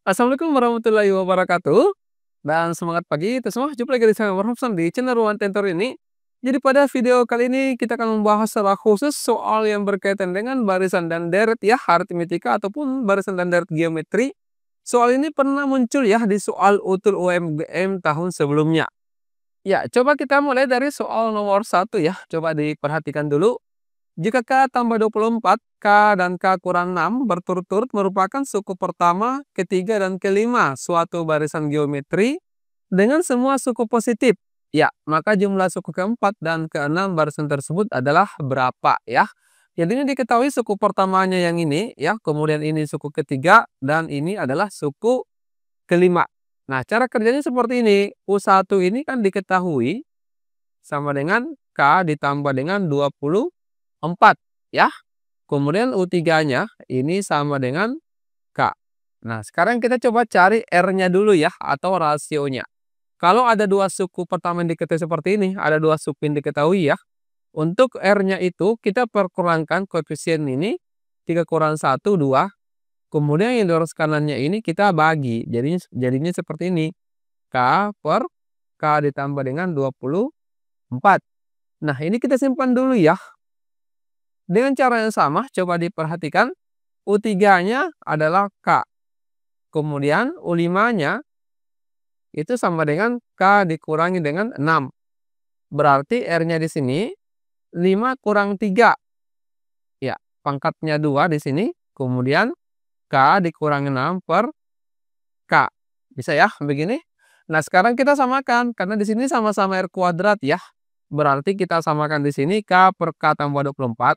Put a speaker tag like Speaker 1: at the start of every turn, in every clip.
Speaker 1: Assalamualaikum warahmatullahi wabarakatuh. Dan semangat pagi kita semua. Jumpa lagi di saya Muhammad Hafsan di channel Ruang Tentor ini. Jadi pada video kali ini kita akan membahas secara khusus soal yang berkaitan dengan barisan dan deret ya, aritmetika ataupun barisan dan deret geometri. Soal ini pernah muncul ya di soal utul UMGM tahun sebelumnya. Ya, coba kita mulai dari soal nomor 1 ya. Coba diperhatikan dulu. Jika K tambah 24, K dan K kurang 6 berturut-turut merupakan suku pertama, ketiga, dan kelima suatu barisan geometri dengan semua suku positif. Ya, maka jumlah suku keempat dan keenam barisan tersebut adalah berapa ya? Jadi ini diketahui suku pertamanya yang ini ya, kemudian ini suku ketiga, dan ini adalah suku kelima. Nah, cara kerjanya seperti ini. U1 ini kan diketahui sama dengan K ditambah dengan 24 ya. Kemudian U3-nya ini sama dengan K. Nah, sekarang kita coba cari R-nya dulu ya, atau rasionya. Kalau ada dua suku pertama yang diketahui seperti ini, ada dua suku yang diketahui ya. Untuk R-nya itu kita perkurangkan koefisien ini, 3 kurang 1, 2. Kemudian yang lurus kanannya ini kita bagi. Jadinya seperti ini. K per K ditambah dengan 24. Nah, ini kita simpan dulu ya. Dengan cara yang sama, coba diperhatikan. U3-nya adalah K. Kemudian U5-nya itu sama dengan K dikurangi dengan 6. Berarti R-nya di sini 5 kurang 3. Ya, pangkatnya 2 di sini. Kemudian K dikurangi 6 per K. Bisa ya begini? Nah, sekarang kita samakan karena di sini sama-sama R kuadrat ya. Berarti kita samakan di sini K per K tambah 24.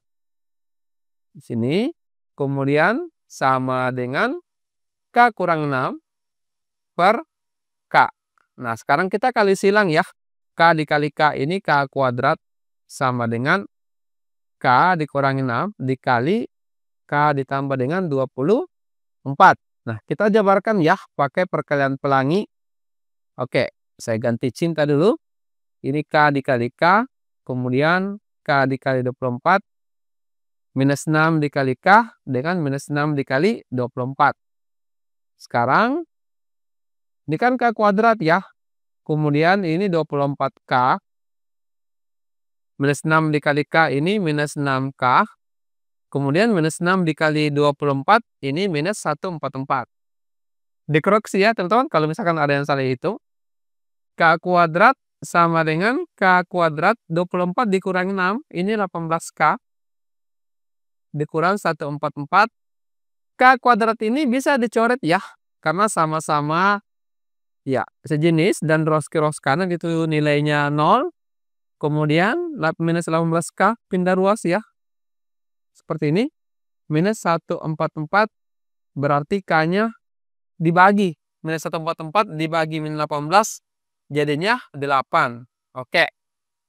Speaker 1: Di sini. Kemudian sama dengan K kurang 6 per K. Nah, sekarang kita kali silang ya. K dikali K ini K kuadrat sama dengan K dikurangi 6 dikali K ditambah dengan 24. Nah, kita jabarkan ya pakai perkalian pelangi. Oke, saya ganti cinta dulu. Ini K dikali K, kemudian K dikali 24, minus 6 dikali K dengan minus 6 dikali 24. Sekarang, ini kan K kuadrat ya. Kemudian ini 24K. Minus 6 dikali K ini minus 6K. Kemudian minus 6 dikali 24 ini minus 144. Dikoreksi ya teman-teman kalau misalkan ada yang salah hitung. K kuadrat sama dengan K kuadrat 24 dikurangi 6. Ini 18K. Dikurang 144. K kuadrat ini bisa dicoret ya. Karena sama-sama ya sejenis dan rows ke rows kanan itu nilainya 0. Kemudian minus 18K pindah ruas ya. Seperti ini. Minus 144 berarti K-nya dibagi. Minus 144 dibagi minus 18 jadinya 8. Oke.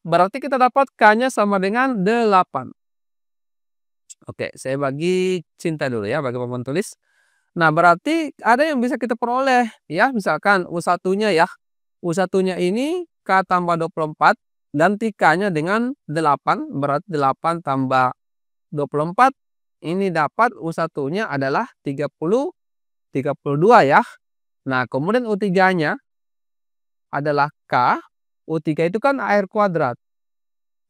Speaker 1: Berarti kita dapat K-nya sama dengan 8. Oke, saya bagi cinta dulu ya bagi papan tulis. Nah, berarti ada yang bisa kita peroleh ya. Misalkan U1-nya ya. U1-nya ini K tambah 24 dan K-nya dengan 8. Berarti 8 tambah 24. Ini dapat U1-nya adalah 32 ya. Nah, kemudian U3-nya adalah K. U3 itu kan AR kuadrat.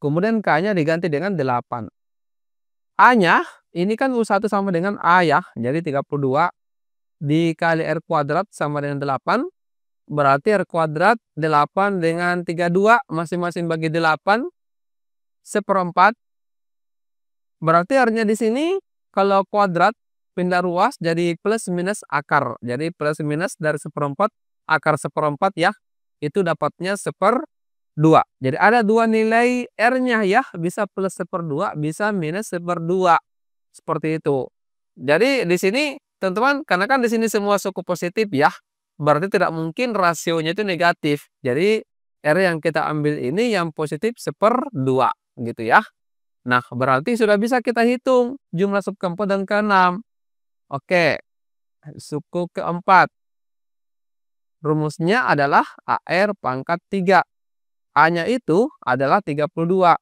Speaker 1: Kemudian K-nya diganti dengan 8. A-nya ini kan U1 sama dengan A ya. Jadi 32 dikali R kuadrat sama dengan 8. Berarti R kuadrat 8 dengan 32 masing-masing bagi 8 seperempat. Berarti R-nya di sini kalau kuadrat pindah ruas jadi plus minus akar. Jadi plus minus dari seperempat akar seperempat ya. Itu dapatnya 1/2. Jadi ada dua nilai R-nya ya. Bisa plus 1/2, bisa minus 1/2. Seperti itu. Jadi di sini teman-teman, karena kan di sini semua suku positif ya. Berarti tidak mungkin rasionya itu negatif. Jadi R yang kita ambil ini yang positif 1/2 gitu ya. Nah, berarti sudah bisa kita hitung jumlah suku keempat dan keenam. Oke, suku keempat. Rumusnya adalah AR pangkat 3. A-nya itu adalah 32.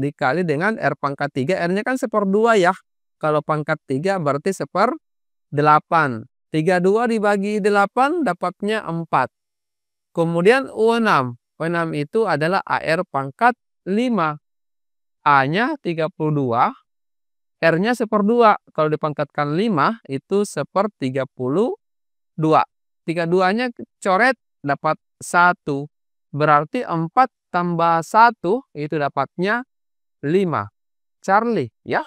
Speaker 1: Dikali dengan R pangkat 3. R-nya kan 1/2 ya. Kalau pangkat 3 berarti 1/8. 32 dibagi 8 dapatnya 4. Kemudian U6. U6 itu adalah AR pangkat 5. A-nya 32, R-nya 1/2. Kalau dipangkatkan 5 itu 1/32. 32-nya coret dapat 1. Berarti 4 tambah 1 itu dapatnya 5. Charlie, ya.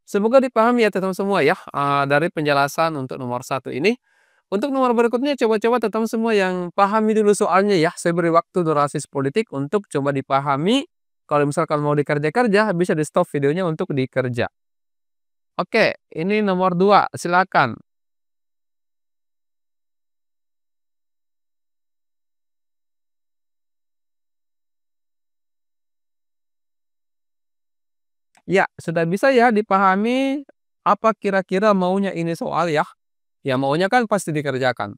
Speaker 1: Semoga dipahami ya teman-teman semua ya, dari penjelasan untuk nomor 1 ini. Untuk nomor berikutnya coba-coba teman-teman semua yang pahami dulu soalnya ya. Saya beri waktu durasi 10 detik untuk coba dipahami. Kalau misalkan mau dikerja-kerja bisa di stop videonya untuk dikerja. Oke, ini nomor 2, silakan. Ya, sudah bisa ya dipahami apa kira-kira maunya ini soal ya. Ya maunya kan pasti dikerjakan.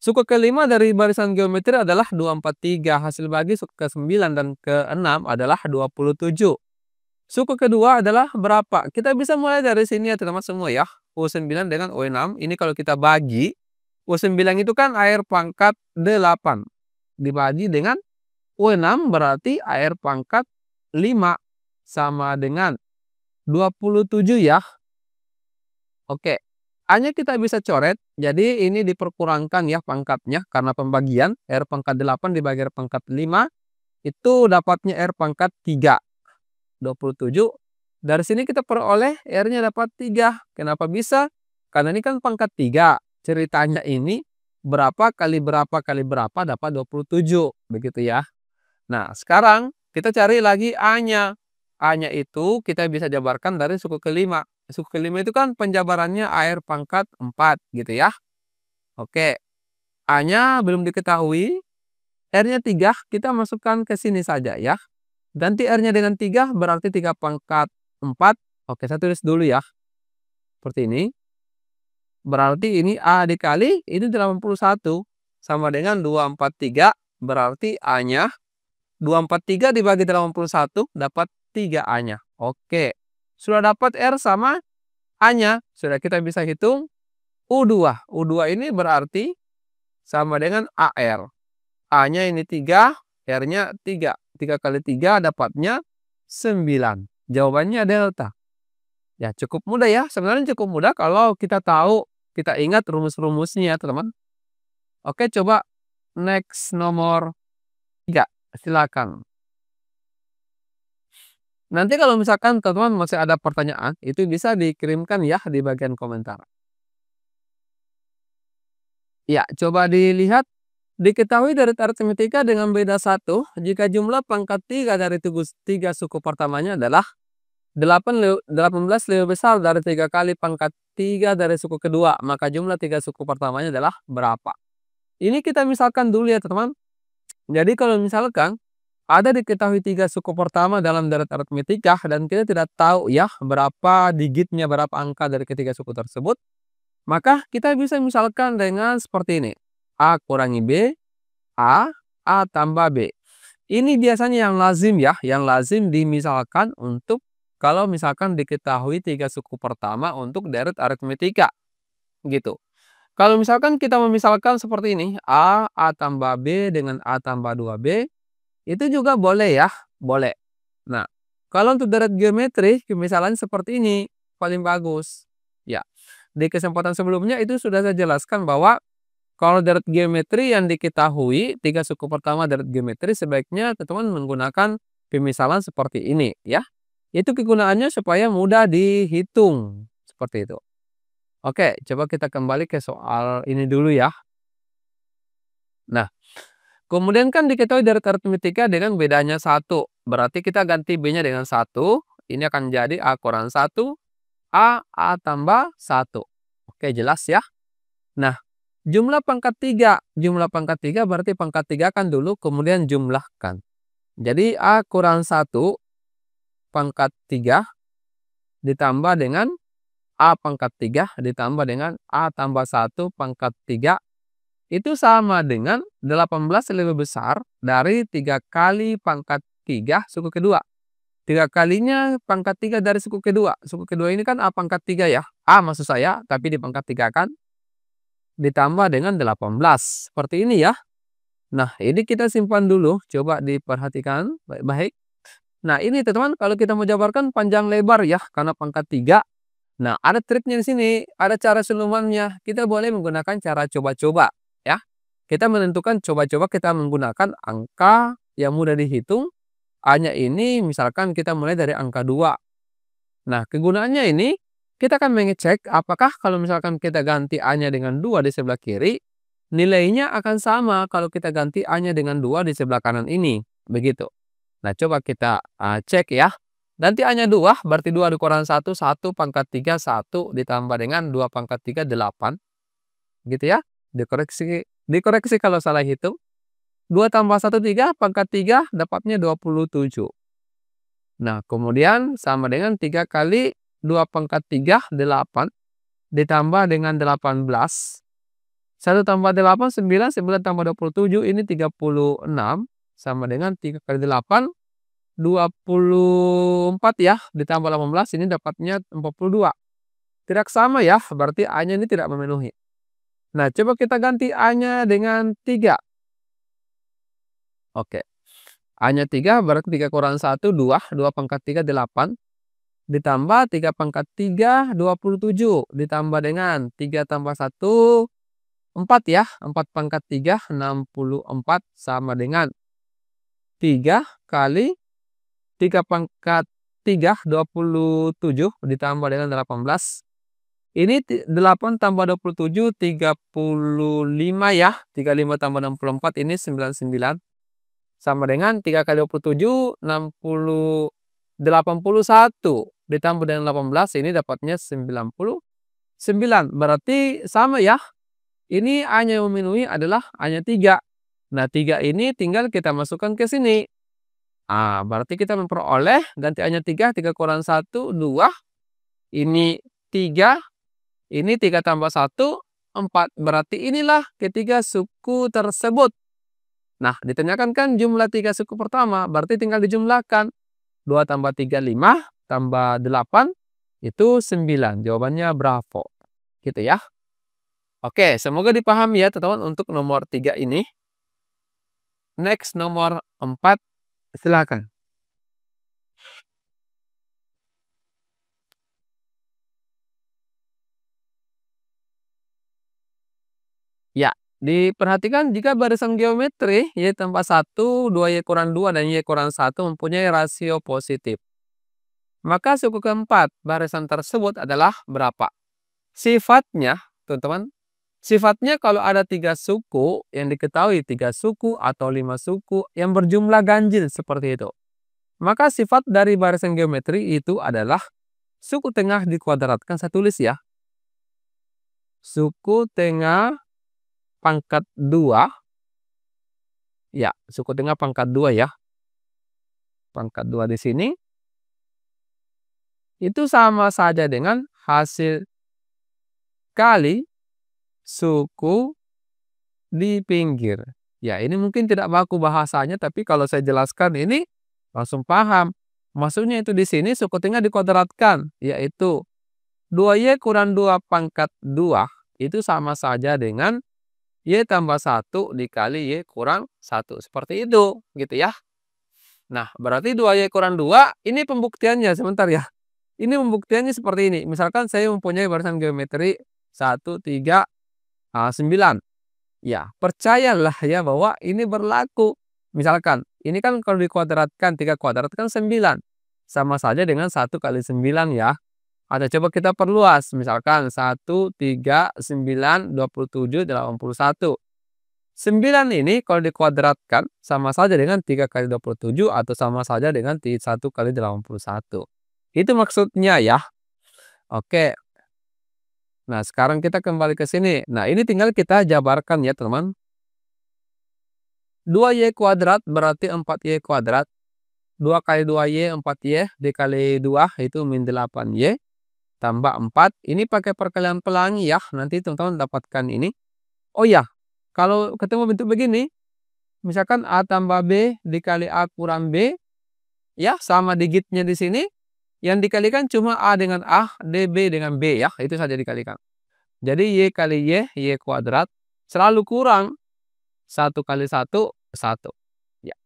Speaker 1: Suku kelima dari barisan geometri adalah 243. Hasil bagi suku ke-9 dan ke-6 adalah 27. Suku kedua adalah berapa? Kita bisa mulai dari sini ya teman-teman semua ya. U9 dengan U6. Ini kalau kita bagi, U9 itu kan AR pangkat 8. Dibagi dengan U6 berarti AR pangkat 5. Sama dengan 27 ya. Oke. A-nya kita bisa coret. Jadi ini diperkurangkan ya pangkatnya. Karena pembagian R pangkat 8 dibagi R pangkat 5. Itu dapatnya R pangkat 3. 27. Dari sini kita peroleh R-nya dapat 3. Kenapa bisa? Karena ini kan pangkat 3. Ceritanya ini berapa kali berapa kali berapa dapat 27. Begitu ya. Nah, sekarang kita cari lagi A-nya. A-nya itu kita bisa jabarkan dari suku kelima. Suku kelima itu kan penjabarannya AR pangkat 4 gitu ya. Oke. A-nya belum diketahui. R-nya 3 kita masukkan ke sini saja ya. Ganti R-nya dengan 3 berarti 3 pangkat 4. Oke, saya tulis dulu ya. Seperti ini. Berarti ini A dikali ini 81 sama dengan 243. Berarti A-nya 243 dibagi 81 dapat 3 A-nya. Oke. Sudah dapat R sama A-nya. Sudah kita bisa hitung U2. U2 ini berarti sama dengan AR. A-nya ini 3, R-nya 3. 3 kali 3 dapatnya 9. Jawabannya delta. Ya, cukup mudah ya. Sebenarnya cukup mudah kalau kita tahu, kita ingat rumus-rumusnya, teman-teman. Oke, coba next nomor 3. Silakan. Nanti kalau misalkan teman-teman masih ada pertanyaan, itu bisa dikirimkan ya di bagian komentar. Ya, coba dilihat. Diketahui dari aritmetika dengan beda 1, jika jumlah pangkat 3 dari 3 suku pertamanya adalah 18 lebih besar dari 3 kali pangkat 3 dari suku kedua, maka jumlah 3 suku pertamanya adalah berapa? Ini kita misalkan dulu ya teman-teman. Jadi kalau misalkan ada diketahui 3 suku pertama dalam deret aritmetika dan kita tidak tahu ya berapa digitnya, berapa angka dari ketiga suku tersebut, maka kita bisa misalkan dengan seperti ini. A kurangi B, A tambah B. Ini biasanya yang lazim ya, yang lazim dimisalkan untuk kalau misalkan diketahui 3 suku pertama untuk deret aritmetika. Gitu. Kalau misalkan kita memisalkan seperti ini, A tambah B dengan A tambah 2B, itu juga boleh ya, boleh. Nah, kalau untuk deret geometri, misalnya seperti ini, paling bagus. Ya, di kesempatan sebelumnya itu sudah saya jelaskan bahwa kalau deret geometri yang diketahui 3 suku pertama deret geometri sebaiknya teman-teman menggunakan pemisalan seperti ini ya. Itu kegunaannya supaya mudah dihitung seperti itu. Oke, coba kita kembali ke soal ini dulu ya. Nah, kemudian kan diketahui deret aritmetika dengan bedanya 1. Berarti kita ganti B-nya dengan 1. Ini akan jadi A kurang 1, A tambah 1. Oke, jelas ya. Nah, jumlah pangkat 3. Jumlah pangkat 3 berarti pangkat 3 kan dulu kemudian jumlahkan. Jadi A kurang 1 pangkat 3 ditambah dengan A pangkat 3 ditambah dengan A tambah 1 pangkat 3. Itu sama dengan 18 lebih besar dari 3 kali pangkat 3 suku kedua. 3 kalinya pangkat 3 dari suku kedua. Suku kedua ini kan A pangkat 3 ya. A maksud saya, tapi di pangkat 3 kan. ditambah dengan 18. Seperti ini ya. Nah, ini kita simpan dulu, coba diperhatikan baik-baik. Nah, ini teman-teman kalau kita mau jabarkan panjang lebar ya, karena pangkat 3. Nah, ada triknya di sini, ada cara silumannya. Kita boleh menggunakan cara coba-coba ya. Kita menentukan coba-coba kita menggunakan angka yang mudah dihitung. A-nya ini misalkan kita mulai dari angka 2. Nah, kegunaannya ini kita akan mengecek apakah kalau misalkan kita ganti A-nya dengan 2 di sebelah kiri, nilainya akan sama kalau kita ganti A-nya dengan 2 di sebelah kanan ini. Begitu. Nah, coba kita cek ya. Nanti A-nya 2, berarti 2 dikurang 1, 1 pangkat 3, 1 ditambah dengan 2 pangkat 3, 8. Gitu ya. Dikoreksi, dikoreksi kalau salah hitung. 2 tambah 1, 3, pangkat 3, dapatnya 27. Nah, kemudian sama dengan 3 kali 2 pangkat 3, 8. Ditambah dengan 18. 1 tambah 8, 9, 9 tambah 27, ini 36. Sama dengan 3 kali 8, 24 ya, ditambah 18, ini dapatnya 42. Tidak sama ya, berarti A-nya ini tidak memenuhi. Nah, coba kita ganti A-nya dengan 3. Oke. A-nya 3, berarti 3 kurang 1, 2. 2 pangkat 3, 8. Ditambah 3 pangkat 3, 27. Ditambah dengan 3 tambah 1, 4 ya. 4 pangkat 3, 64. Sama dengan 3 kali 3 pangkat 3, 27. Ditambah dengan 18. Ini 8 tambah 27, 35 ya. 35 tambah 64, ini 99. Sama dengan 3 kali 27, 81. Ditambah dengan 18, ini dapatnya 99. Berarti sama ya. Ini A-nya yang memenuhi adalah A-nya 3. Nah, 3 ini tinggal kita masukkan ke sini. Berarti kita memperoleh ganti A-nya 3, 3 kurang 1, 2. Ini 3, ini 3 tambah 1, 4. Berarti inilah ketiga suku tersebut. Nah, ditanyakan kan jumlah 3 suku pertama, berarti tinggal dijumlahkan. 2 tambah 3, 5, tambah 8, itu 9. Jawabannya bravo. Gitu ya. Oke, semoga dipahami ya teman-teman untuk nomor 3 ini. Next, nomor 4. Silakan. Ya, diperhatikan jika barisan geometri Y tambah 1, 2Y kurang 2, dan Y kurang 1 mempunyai rasio positif. Maka suku keempat barisan tersebut adalah berapa? Sifatnya, teman-teman, sifatnya kalau ada 3 suku, yang diketahui 3 suku atau 5 suku yang berjumlah ganjil seperti itu. Maka sifat dari barisan geometri itu adalah suku tengah dikuadratkan. Saya tulis ya. Suku tengah pangkat 2. Ya, suku tengah pangkat 2 ya. Pangkat 2 di sini. Itu sama saja dengan hasil kali suku di pinggir. Ya, ini mungkin tidak baku bahasanya, tapi kalau saya jelaskan ini langsung paham. Maksudnya itu di sini suku tengah dikuadratkan, yaitu 2Y kurang 2 pangkat 2 itu sama saja dengan Y tambah 1 dikali Y kurang 1. Seperti itu, gitu ya. Nah, berarti 2Y kurang 2, ini pembuktiannya sebentar ya. Ini pembuktiannya seperti ini. Misalkan saya mempunyai barisan geometri 1, 3, 9. Ya, percayalah ya bahwa ini berlaku. Misalkan, ini kan kalau dikuadratkan, 3 kuadrat kan 9. Sama saja dengan 1 kali 9 ya. Atau coba kita perluas. Misalkan 1, 3, 9, 27, 81. 9 ini kalau dikuadratkan sama saja dengan 3 kali 27 atau sama saja dengan 1 kali 81. Itu maksudnya ya. Oke. Nah, sekarang kita kembali ke sini. Nah, ini tinggal kita jabarkan ya, teman. 2Y kuadrat berarti 4Y kuadrat. 2 kali 2Y, 4Y, dikali 2 itu min 8Y. Tambah 4. Ini pakai perkalian pelangi ya. Nanti teman-teman dapatkan ini. Oh ya, kalau ketemu bentuk begini, misalkan A tambah B dikali A kurang B, ya sama digitnya di sini. Yang dikalikan cuma A dengan A, DB dengan B ya. Itu saja dikalikan. Jadi Y kali Y kuadrat selalu kurang 1 kali 1, 1. Ya.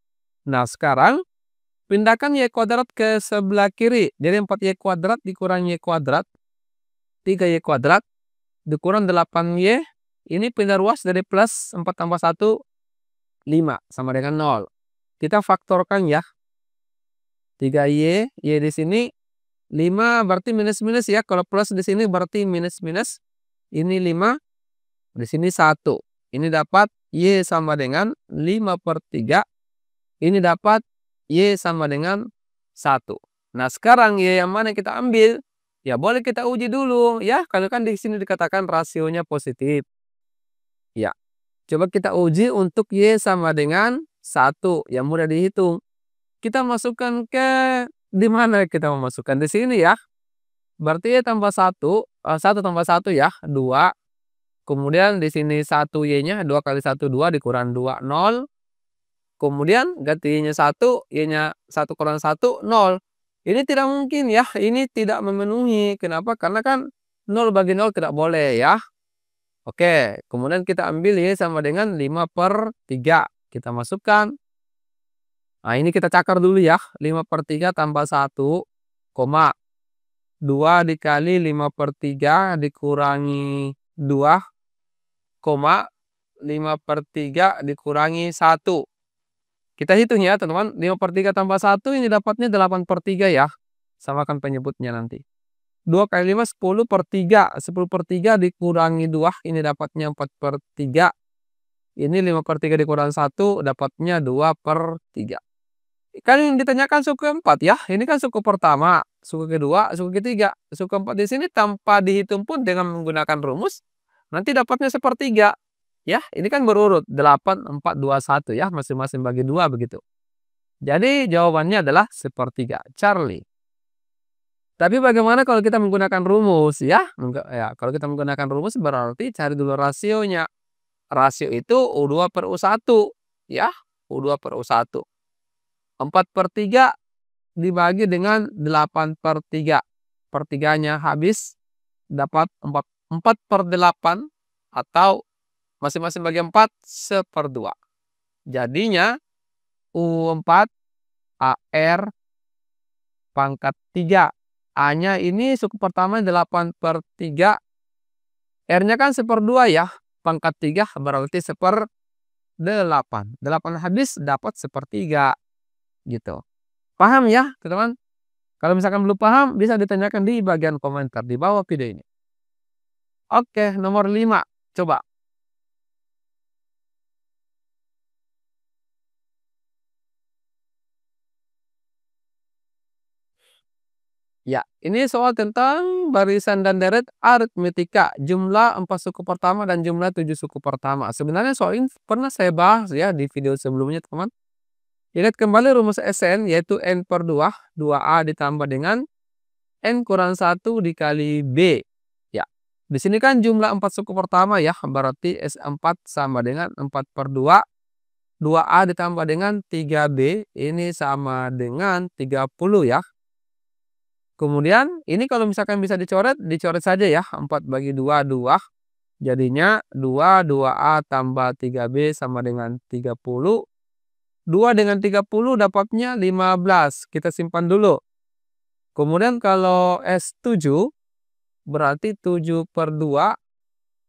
Speaker 1: Nah, sekarang pindahkan Y kuadrat ke sebelah kiri. Jadi 4Y kuadrat dikurang Y kuadrat, 3Y kuadrat dikurang 8Y. Ini pindah ruas dari plus 4 tambah 1, 5 sama dengan 0. Kita faktorkan ya. 3Y, Y di sini 5 berarti minus-minus ya. Kalau plus di sini berarti minus-minus. Ini 5, di sini 1. Ini dapat Y sama dengan 5/3. Ini dapat Y sama dengan 1. Nah, sekarang Y yang mana kita ambil? Ya boleh kita uji dulu ya, karena kan di sini dikatakan rasionya positif. Ya, coba kita uji untuk Y sama dengan 1 yang mudah dihitung. Kita masukkan ke di mana kita memasukkan? Di sini ya. Berarti Y tambah 1, 1 tambah 1 ya, 2. Kemudian di sini 1 Y-nya, 2 kali 1, 2 dikurang 2, 0. Kemudian ganti Y-nya 1, Y-nya 1 kurang 1, 0. Ini tidak mungkin ya, ini tidak memenuhi. Kenapa? Karena kan 0 bagi 0 tidak boleh ya. Oke, kemudian kita ambil Y sama dengan 5/3. Kita masukkan. Nah, ini kita cakar dulu ya. 5/3 tambah 1, 2 dikali 5/3 dikurangi 2, 5/3 dikurangi 1. Kita hitung ya teman-teman, 5/3 tambah 1 ini dapatnya 8/3 ya. Samakan penyebutnya nanti. 2 kali 5, 10/3. 10/3 dikurangi 2, ini dapatnya 4/3. Ini 5/3 dikurang 1, dapatnya 2/3. Kan yang ditanyakan suku keempat ya, ini kan suku pertama, suku kedua, suku ketiga. Suku keempat di sini tanpa dihitung pun dengan menggunakan rumus, nanti dapatnya 1/3. Ya, ini kan berurut 8, 4, 2, 1 ya, masing-masing bagi 2 begitu. Jadi jawabannya adalah 1/3, Charlie. Tapi bagaimana kalau kita menggunakan rumus ya? Ya, kalau kita menggunakan rumus berarti cari dulu rasionya. Rasio itu U2/U1 ya, U2/U1. 4/3 dibagi dengan 8/3. Pertiganya habis, dapat 4/8 atau masing-masing bagi 4, 1/2. Jadinya U4 AR pangkat 3. A-nya ini suku pertama 8/3. R-nya kan 1/2 ya. Pangkat 3 berarti 1/8. 8 habis dapat 1/3 gitu. Paham ya teman-teman? Kalau misalkan belum paham bisa ditanyakan di bagian komentar di bawah video ini. Oke, nomor 5. Coba. Ya, ini soal tentang barisan dan deret aritmetika, jumlah 4 suku pertama dan jumlah 7 suku pertama. Sebenarnya soal ini pernah saya bahas ya di video sebelumnya teman. Ingat kembali rumus Sn yaitu N/2, 2A ditambah dengan N kurang 1 dikali B. Ya, di sini kan jumlah 4 suku pertama ya, berarti S4 sama dengan 4/2. 2A ditambah dengan 3B, ini sama dengan 30 ya. Kemudian ini kalau misalkan bisa dicoret, dicoret saja ya. 4 bagi 2, 2. Jadinya 2A tambah 3B sama dengan 30. 2 dengan 30 dapatnya 15. Kita simpan dulu. Kemudian kalau S7 berarti 7/2.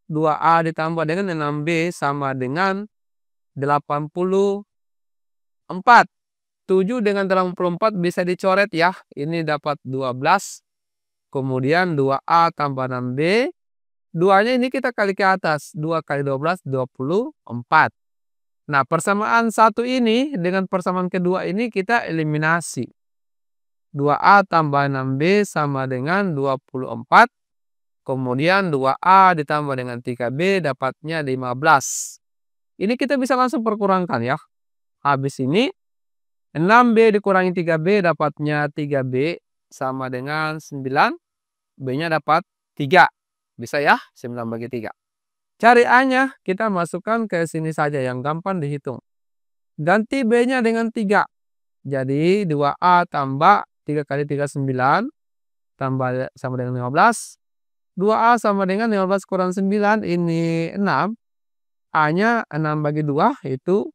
Speaker 1: 2A ditambah dengan 6B sama dengan 84. 7 dengan 84 bisa dicoret ya. Ini dapat 12. Kemudian 2A tambah 6B. 2-nya ini kita kali ke atas. 2 kali 12, 24. Nah, persamaan satu ini dengan persamaan kedua ini kita eliminasi. 2A tambah 6B sama dengan 24. Kemudian 2A ditambah dengan 3B dapatnya 15. Ini kita bisa langsung perkurangkan ya. Habis ini 6B dikurangi 3B dapatnya 3B sama dengan 9. B-nya dapat 3. Bisa ya? 9 bagi 3. Cari A-nya, kita masukkan ke sini saja yang gampang dihitung. Ganti B-nya dengan 3. Jadi 2A tambah 3 kali 3, 9. Tambah sama dengan 15. 2A sama dengan 15 kurang 9 ini 6, A-nya 6 bagi 2 itu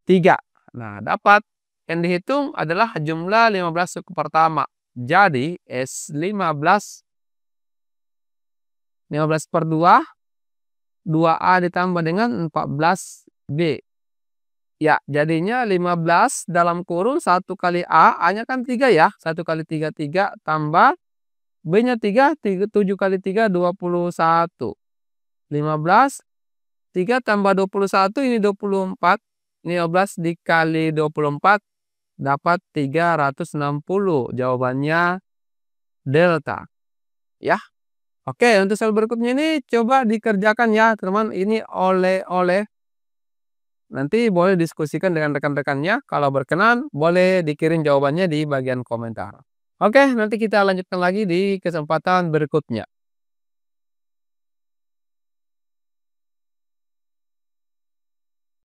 Speaker 1: 3. Nah, dapat. Yang dihitung adalah jumlah 15 suku pertama. Jadi, S15 per 2, 2A ditambah dengan 14B. Ya, jadinya 15 dalam kurung 1 kali A-nya kan 3 ya. 1 kali 3, 3 tambah B-nya 3, 7 kali 3, 21. 15, 3 tambah 21 ini 24. 15 dikali 24 dapat 360. Jawabannya delta. Ya. Oke, untuk sel berikutnya ini coba dikerjakan ya, teman. Ini oleh-oleh. Nanti boleh diskusikan dengan rekan-rekannya. Kalau berkenan, boleh dikirim jawabannya di bagian komentar. Oke, nanti kita lanjutkan lagi di kesempatan berikutnya.